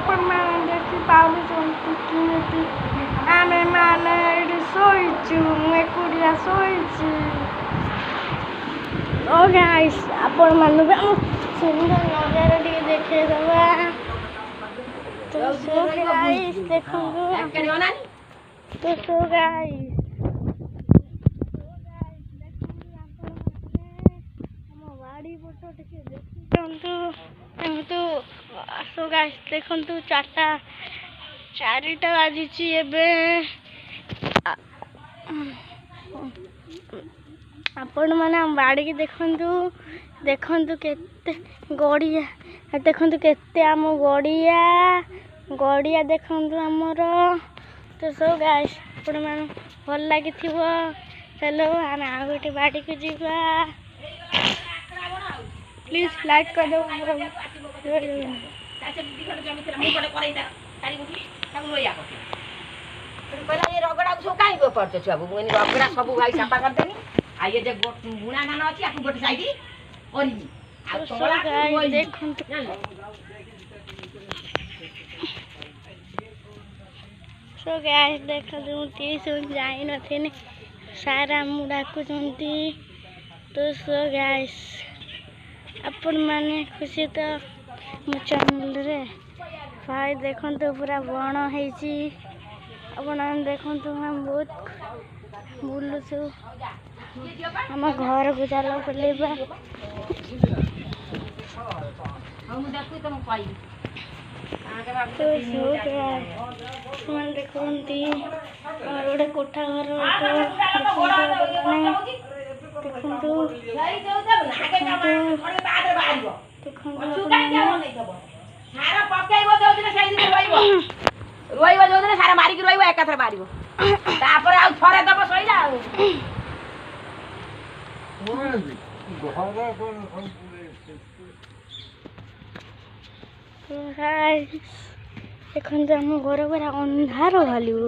ଆପଣମାନେ ଦେଖିପାରୁଛନ୍ତି କେମିତି ଆମେମାନେ ଏଠି ଶୋଇଛୁ। ମୁଁ ଏକୁଟିଆ ଶୋଇଛି। ଓ ଗାଇସ୍, ଆପଣମାନଙ୍କୁ ଆମ ସୁନ୍ଦର ନଜାରା ଟିକେ ଦେଖେଇଦବା। ତ ସୋ ଗାଇସ୍ ଦେଖନ୍ତୁ। ତ ସୋ ଗାଇସ୍ ବାଡ଼ି ପଟ ଟିକେ ଦେଖିଦିଅନ୍ତୁ। କିନ୍ତୁ ସୋ ଗାଇସ୍ ଦେଖନ୍ତୁ 4ଟା ବାଜିଛି ଏବେ। ଆପଣମାନେ ଆମ ବାଡ଼ିକି ଦେଖନ୍ତୁ। ଦେଖନ୍ତୁ କେତେ ଗଡ଼ିଆ, ଦେଖନ୍ତୁ କେତେ ଆମ ଗଡ଼ିଆ ଦେଖନ୍ତୁ ଆମର। ତ ସୋ ଗାଇସ୍ ଆପଣମାନଙ୍କୁ ଭଲ ଲାଗିଥିବ। ଚାଲ ଆମେ ଆଉ ଗୋଟେ ବାଡ଼ିକୁ ଯିବା। ପ୍ଲିଜ୍ ଲାଇକ୍ କରିଦେବ। ରଗଡ଼ା ସବୁ କାହିଁ କରୁଛ ଛୁଆକୁ? ମୁଁ ରଗଡ଼ା ସବୁ ଗାଈ ସଫା କରିଦେନି। ଆଉ ଇଏ ଯେ ବୁଣା ଧାନ ଅଛି ଆକୁ ଗୋଟେ ସାଇଡ୍ କରିବି। ଦେଖନ୍ତୁ ସୋ ଗାଇସ୍ ଦେଖନ୍ତୁ ମୁଁ ଟିଉସନ୍ ଯାଇନଥିଲି। ସାର୍ ଆମକୁ ଡାକୁଛନ୍ତି। ତ ସୋ ଗାଇସ୍ ଆପଣମାନେ ଖୁସି ତ ମୋ ଚ୍ୟାନେଲରେ? ଭାଇ ଦେଖନ୍ତୁ ପୁରା ବଣ ହେଇଛି। ଆପଣମାନେ ଦେଖନ୍ତୁ ଆମେ ବହୁତ ବୁଲୁଛୁ। ଆମ ଘରକୁ ଚାଲ ବୁଲେଇବା। ସେମାନେ ଦେଖନ୍ତି ଆମର ଗୋଟେ କୋଠା ଘର ଦେଖନ୍ତୁ। ରହିବ ଯୋଉଦିନ ସାରା ମାରିକି ରହିବ, ଏକାଥରେ ମାରିବ। ତାପରେ ଆଉ ଥରେ ଦବ ସଇଲା ଆଉ। ଦେଖନ୍ତୁ ଆମ ଘର ପୁରା ଅନ୍ଧାର ଭାଲିବ।